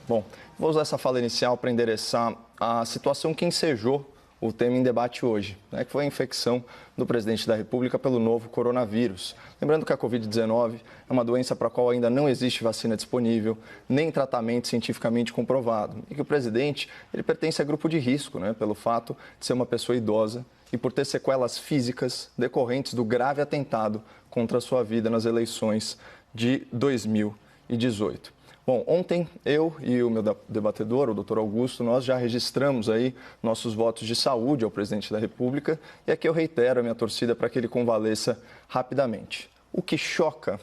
Bom, vou usar essa fala inicial para endereçar a situação que ensejou o tema em debate hoje, que foi a infecção do presidente da República pelo novo coronavírus. Lembrando que a Covid-19 é uma doença para a qual ainda não existe vacina disponível, nem tratamento cientificamente comprovado. E que o presidente ele pertence a grupo de risco, pelo fato de ser uma pessoa idosa e por ter sequelas físicas decorrentes do grave atentado contra a sua vida nas eleições de 2018. Bom, ontem eu e o meu debatedor, o doutor Augusto, nós já registramos aí nossos votos de saúde ao presidente da República e aqui eu reitero a minha torcida para que ele convalesça rapidamente. O que choca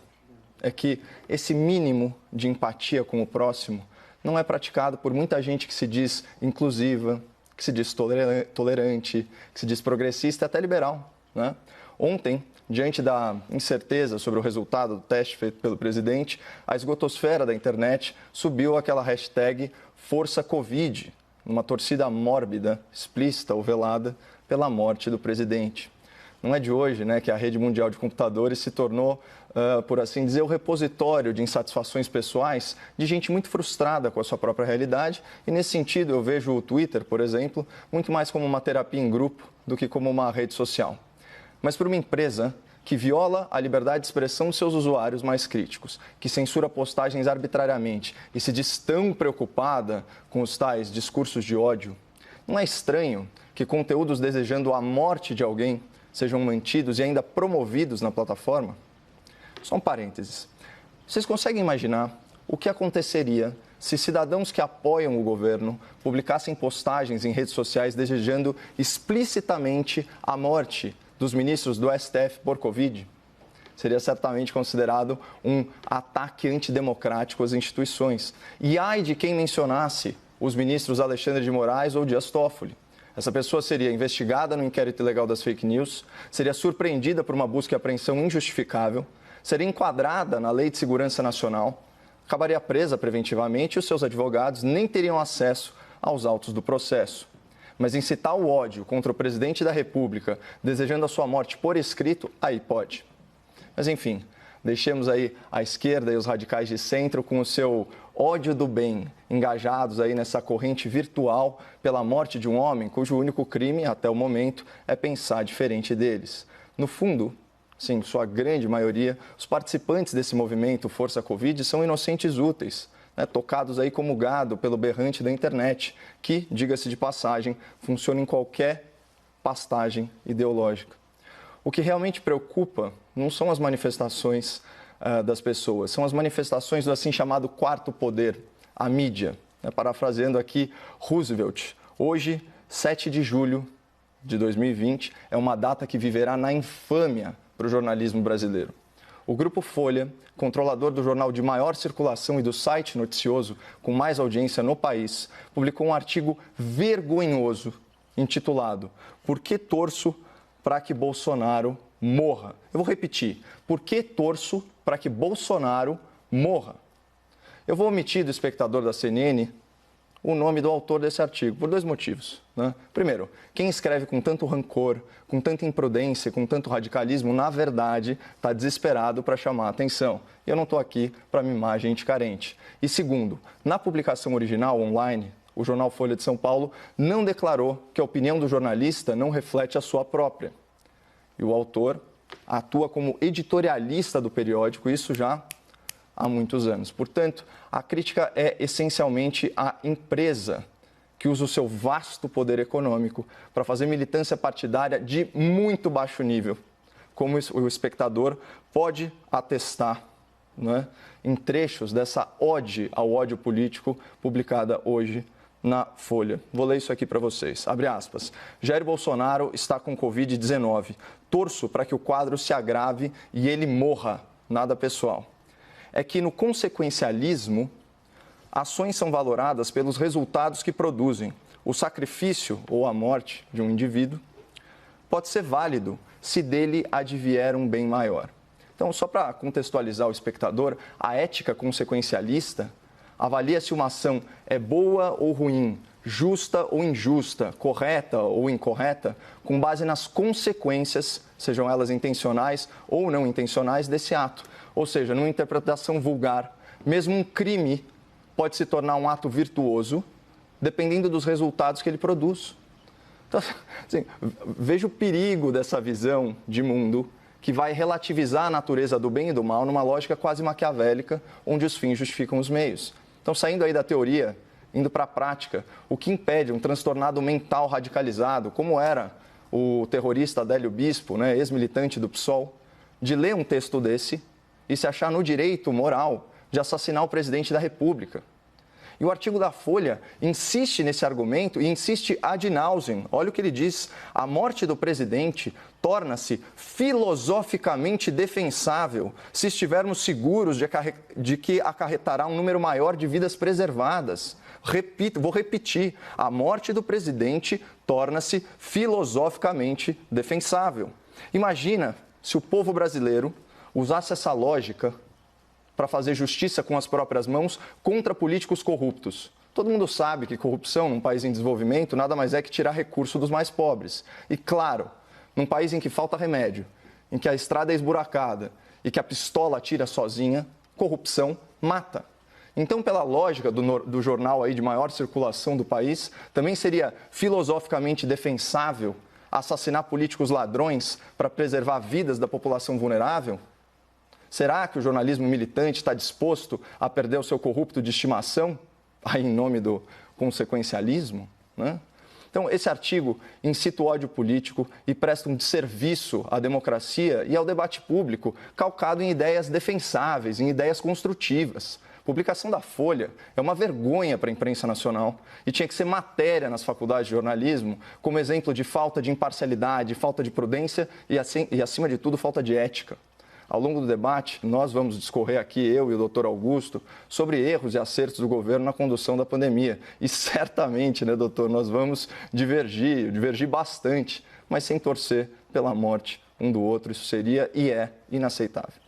é que esse mínimo de empatia com o próximo não é praticado por muita gente que se diz inclusiva, que se diz tolerante, que se diz progressista e até liberal, Ontem, diante da incerteza sobre o resultado do teste feito pelo presidente, a esgotosfera da internet subiu aquela hashtag #ForçaCovid, numa torcida mórbida, explícita ou velada pela morte do presidente. Não é de hoje, que a rede mundial de computadores se tornou, por assim dizer, o repositório de insatisfações pessoais de gente muito frustrada com a sua própria realidade. E, nesse sentido, eu vejo o Twitter, por exemplo, muito mais como uma terapia em grupo do que como uma rede social. Mas para uma empresa que viola a liberdade de expressão de seus usuários mais críticos, que censura postagens arbitrariamente e se diz tão preocupada com os tais discursos de ódio, não é estranho que conteúdos desejando a morte de alguém sejam mantidos e ainda promovidos na plataforma? Só um parênteses. Vocês conseguem imaginar o que aconteceria se cidadãos que apoiam o governo publicassem postagens em redes sociais desejando explicitamente a morte dos ministros do STF por Covid? Seria certamente considerado um ataque antidemocrático às instituições. E ai de quem mencionasse os ministros Alexandre de Moraes ou Dias Toffoli. Essa pessoa seria investigada no inquérito ilegal das fake news, seria surpreendida por uma busca e apreensão injustificável, seria enquadrada na Lei de Segurança Nacional, acabaria presa preventivamente e os seus advogados nem teriam acesso aos autos do processo. Mas incitar o ódio contra o presidente da República, desejando a sua morte por escrito, aí pode. Mas enfim, deixemos aí a esquerda e os radicais de centro com o seu ódio do bem, engajados aí nessa corrente virtual pela morte de um homem cujo único crime, até o momento, é pensar diferente deles. No fundo, sim, sua grande maioria, os participantes desse movimento Força Covid são inocentes úteis, tocados aí como gado pelo berrante da internet, que, diga-se de passagem, funciona em qualquer pastagem ideológica. O que realmente preocupa não são as manifestações das pessoas, são as manifestações do assim chamado quarto poder, a mídia. Parafraseando aqui Roosevelt, hoje, 7 de julho de 2020, é uma data que viverá na infâmia para o jornalismo brasileiro. O Grupo Folha, controlador do jornal de maior circulação e do site noticioso com mais audiência no país, publicou um artigo vergonhoso intitulado "Por que torço para que Bolsonaro morra?". Eu vou repetir: por que torço para que Bolsonaro morra? Eu vou omitir do espectador da CNN o nome do autor desse artigo, por 2 motivos. Primeiro, quem escreve com tanto rancor, com tanta imprudência, com tanto radicalismo, na verdade, está desesperado para chamar a atenção. E eu não estou aqui para mimar gente carente. E segundo, na publicação original, online, o jornal Folha de São Paulo não declarou que a opinião do jornalista não reflete a sua própria. E o autor atua como editorialista do periódico, isso já há muitos anos. Portanto, a crítica é essencialmente à empresa que usa o seu vasto poder econômico para fazer militância partidária de muito baixo nível, como o espectador pode atestar em trechos dessa ode ao ódio político publicada hoje na Folha. Vou ler isso aqui para vocês. Abre aspas. Jair Bolsonaro está com Covid-19. Torço para que o quadro se agrave e ele morra. Nada pessoal. É que no consequencialismo, ações são valoradas pelos resultados que produzem. O sacrifício ou a morte de um indivíduo pode ser válido se dele advier um bem maior. Então, só para contextualizar o espectador, a ética consequencialista avalia se uma ação é boa ou ruim, justa ou injusta, correta ou incorreta, com base nas consequências, sejam elas intencionais ou não intencionais, desse ato. Ou seja, numa interpretação vulgar, mesmo um crime pode se tornar um ato virtuoso, dependendo dos resultados que ele produz. Então, assim, vejo o perigo dessa visão de mundo que vai relativizar a natureza do bem e do mal numa lógica quase maquiavélica, onde os fins justificam os meios. Então, saindo aí da teoria, indo para a prática, o que impede um transtornado mental radicalizado, como era o terrorista Adélio Bispo, né, ex-militante do PSOL, de ler um texto desse e se achar no direito moral de assassinar o presidente da República? E o artigo da Folha insiste nesse argumento e insiste ad nauseam. Olha o que ele diz: a morte do presidente torna-se filosoficamente defensável se estivermos seguros de que acarretará um número maior de vidas preservadas. Vou repetir: a morte do presidente torna-se filosoficamente defensável. Imagina se o povo brasileiro usasse essa lógica para fazer justiça com as próprias mãos contra políticos corruptos. Todo mundo sabe que corrupção num país em desenvolvimento nada mais é que tirar recurso dos mais pobres. E claro, num país em que falta remédio, em que a estrada é esburacada e que a pistola atira sozinha, corrupção mata. Então, pela lógica do jornal aí de maior circulação do país, também seria filosoficamente defensável assassinar políticos ladrões para preservar vidas da população vulnerável? Será que o jornalismo militante está disposto a perder o seu corrupto de estimação, aí em nome do consequencialismo, né? Então, esse artigo incita o ódio político e presta um desserviço à democracia e ao debate público, calcado em ideias defensáveis, em ideias construtivas. A publicação da Folha é uma vergonha para a imprensa nacional e tinha que ser matéria nas faculdades de jornalismo como exemplo de falta de imparcialidade, falta de prudência e acima de tudo, falta de ética. Ao longo do debate, nós vamos discorrer aqui, eu e o doutor Augusto, sobre erros e acertos do governo na condução da pandemia. E certamente, né, doutor, nós vamos divergir bastante, mas sem torcer pela morte um do outro. Isso seria e é inaceitável.